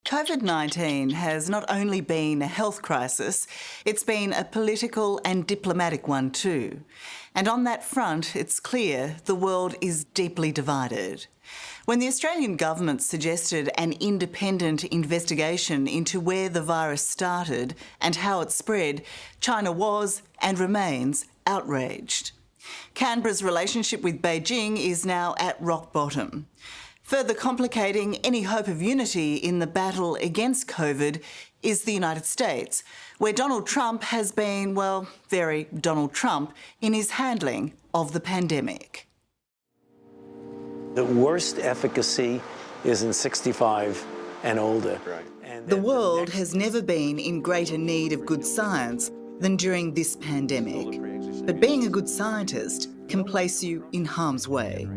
COVID-19 has not only been a health crisis, it's been a political and diplomatic one too. And on that front, it's clear the world is deeply divided. When the Australian government suggested an independent investigation into where the virus started and how it spread, China was and remains outraged. Canberra's relationship with Beijing is now at rock bottom. Further complicating any hope of unity in the battle against COVID is the United States, where Donald Trump has been, well, very Donald Trump in his handling of the pandemic. The worst efficacy is in 65 and older. The world has never been in greater need of good science than during this pandemic. But being a good scientist can place you in harm's way.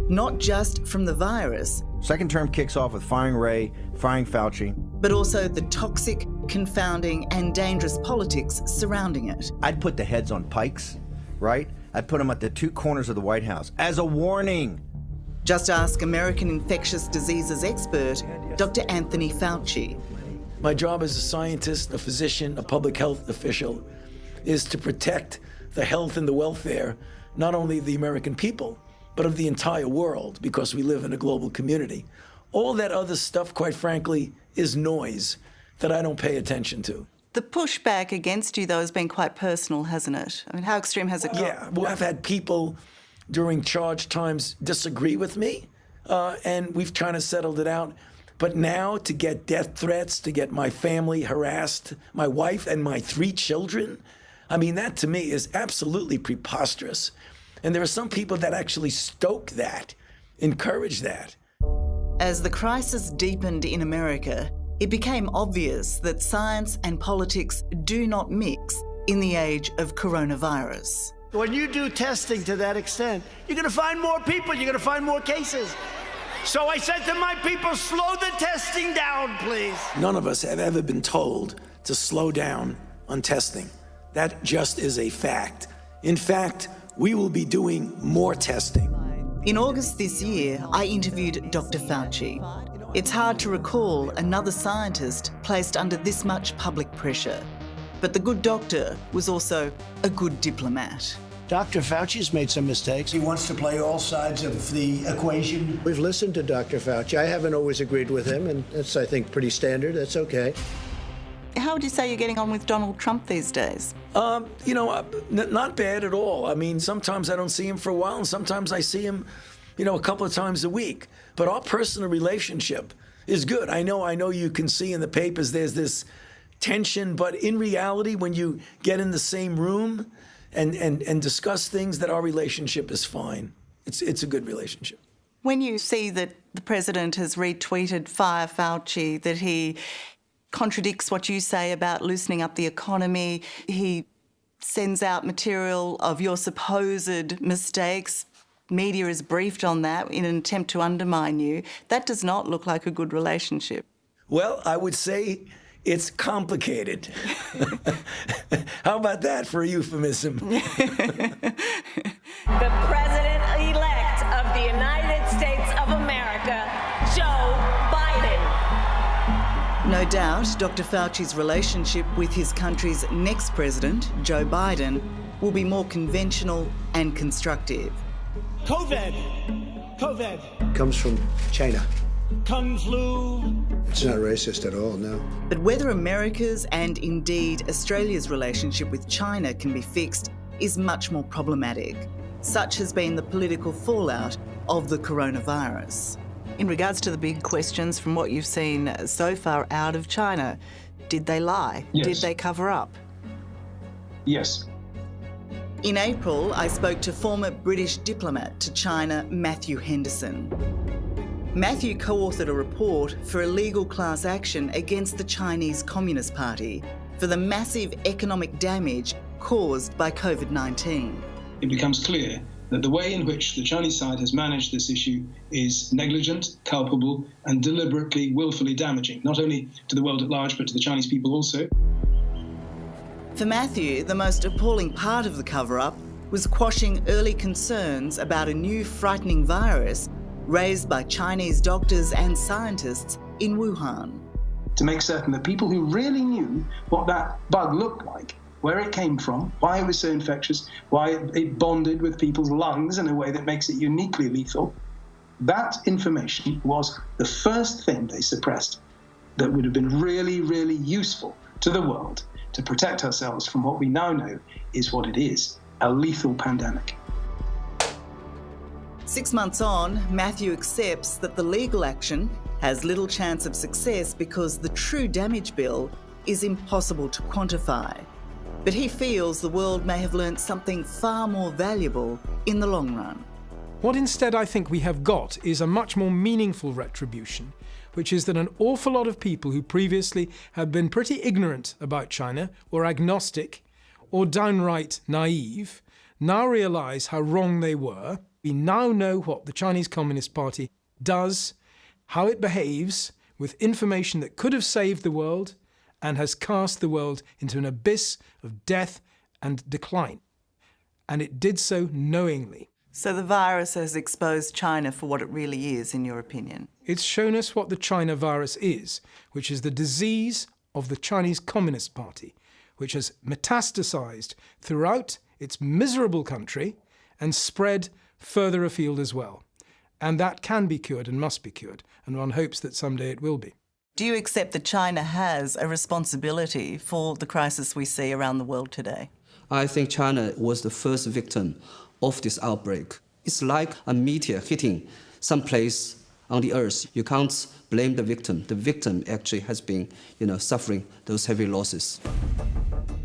Not just from the virus. Second term kicks off with firing Ray, firing Fauci. But also the toxic, confounding and dangerous politics surrounding it. I'd put the heads on pikes, right? I'd put them at the two corners of the White House as a warning. Just ask American infectious diseases expert, Dr. Anthony Fauci. My job as a scientist, a physician, a public health official is to protect the health and the welfare, not only of the American people, but of the entire world, because we live in a global community. All that other stuff, quite frankly, is noise that I don't pay attention to. The pushback against you, though, has been quite personal, hasn't it? I mean, how extreme has it gone? Yeah, well, I've had people during charge times disagree with me, and we've tried to settle it out. But now to get death threats, to get my family harassed, my wife and my 3 children, I mean, that to me is absolutely preposterous. And there are some people that actually stoke that, encourage that. As the crisis deepened in America, it became obvious that science and politics do not mix in the age of coronavirus. When you do testing to that extent, you're going to find more people, you're going to find more cases. So I said to my people, slow the testing down, please. None of us have ever been told to slow down on testing. That just is a fact. In fact, we will be doing more testing. In August this year, I interviewed Dr. Fauci. It's hard to recall another scientist placed under this much public pressure. But the good doctor was also a good diplomat. Dr. Fauci's made some mistakes. He wants to play all sides of the equation. We've listened to Dr. Fauci. I haven't always agreed with him, and that's, I think, pretty standard. That's okay. How would you say you're getting on with Donald Trump these days? Not bad at all. I mean, sometimes I don't see him for a while, and sometimes I see him, a couple of times a week. But our personal relationship is good. I know you can see in the papers there's this tension, but in reality, when you get in the same room and discuss things, that our relationship is fine. It's a good relationship. When you see that the president has retweeted Fire Fauci, that he contradicts what you say about loosening up the economy, he sends out material of your supposed mistakes, media is briefed on that in an attempt to undermine you, that does not look like a good relationship. Well, I would say it's complicated. How about that for a euphemism? The President-elect of the United States of America, Joe Biden. No doubt, Dr. Fauci's relationship with his country's next president, Joe Biden, will be more conventional and constructive. COVID comes from China. Kung flu. It's not racist at all, no. But whether America's and indeed Australia's relationship with China can be fixed is much more problematic. Such has been the political fallout of the coronavirus. In regards to the big questions from what you've seen so far out of China, did they lie? Yes. Did they cover up? Yes. In April, I spoke to former British diplomat to China, Matthew Henderson. Matthew co-authored a report for a legal class action against the Chinese Communist Party for the massive economic damage caused by COVID-19. It becomes clear that the way in which the Chinese side has managed this issue is negligent, culpable, and deliberately, willfully damaging, not only to the world at large, but to the Chinese people also. For Matthew, the most appalling part of the cover-up was quashing early concerns about a new frightening virus raised by Chinese doctors and scientists in Wuhan. to make certain that people who really knew what that bug looked like, where it came from, why it was so infectious, why it bonded with people's lungs in a way that makes it uniquely lethal, that information was the first thing they suppressed that would have been really, really useful to the world to protect ourselves from what we now know is what it is, a lethal pandemic. 6 months on, Matthew accepts that the legal action has little chance of success because the true damage bill is impossible to quantify. But he feels the world may have learnt something far more valuable in the long run. What instead I think we have got is a much more meaningful retribution, which is that an awful lot of people who previously had been pretty ignorant about China, or agnostic, or downright naive, now realise how wrong they were. We now know what the Chinese Communist Party does, how it behaves, with information that could have saved the world and has cast the world into an abyss of death and decline. And it did so knowingly. So the virus has exposed China for what it really is, in your opinion? It's shown us what the China virus is, which is the disease of the Chinese Communist Party, which has metastasized throughout its miserable country and spread further afield as well. And that can be cured and must be cured, and one hopes that someday it will be. Do you accept that China has a responsibility for the crisis we see around the world today? I think China was the first victim of this outbreak. It's like a meteor hitting some place on the earth. You can't blame the victim. The victim actually has been, suffering those heavy losses.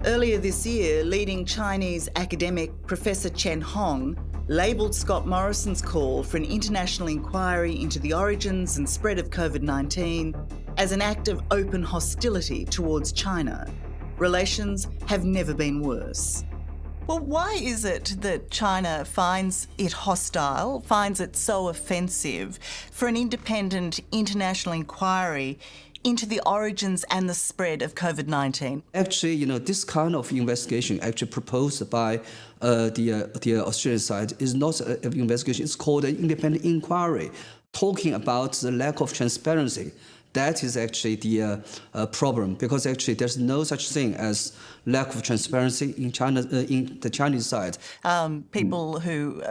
Earlier this year, leading Chinese academic Professor Chen Hong labelled Scott Morrison's call for an international inquiry into the origins and spread of COVID-19 as an act of open hostility towards China. Relations have never been worse. Well, why is it that China finds it hostile, finds it so offensive for an independent international inquiry into the origins and the spread of COVID-19? Actually, this kind of investigation actually proposed by the Australian side is not an investigation. It's called an independent inquiry, talking about the lack of transparency. That is actually the problem, because actually there's no such thing as lack of transparency in China, in the Chinese side. People who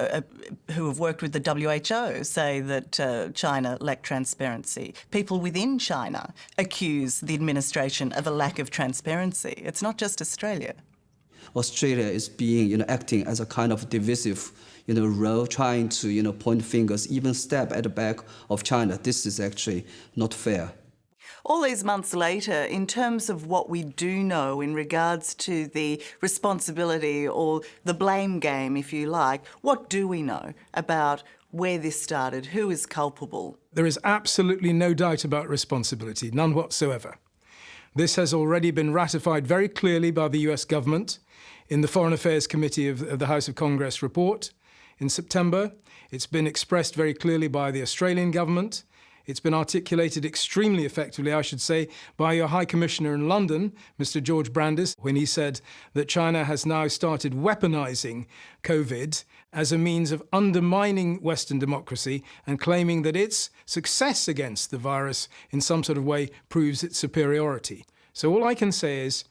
have worked with the WHO say that China lacked transparency. People within China accuse the administration of a lack of transparency. It's not just Australia. Australia is being, acting as a kind of divisive, role, trying to, point fingers, even stab at the back of China. This is actually not fair. All these months later, in terms of what we do know in regards to the responsibility or the blame game, if you like, what do we know about where this started? Who is culpable? There is absolutely no doubt about responsibility, none whatsoever. This has already been ratified very clearly by the US government in the Foreign Affairs Committee of the House of Congress report in September. It's been expressed very clearly by the Australian government. It's been articulated extremely effectively, I should say, by your High Commissioner in London, Mr. George Brandis, when he said that China has now started weaponising COVID as a means of undermining Western democracy and claiming that its success against the virus in some sort of way proves its superiority. So all I can say is,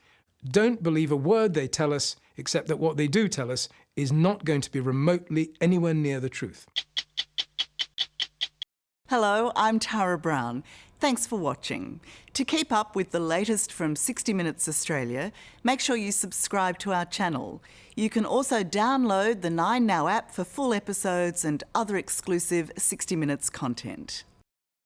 don't believe a word they tell us, except that what they do tell us is not going to be remotely anywhere near the truth. Hello, I'm Tara Brown. Thanks for watching. To keep up with the latest from 60 Minutes Australia, make sure you subscribe to our channel. You can also download the 9Now app for full episodes and other exclusive 60 Minutes content.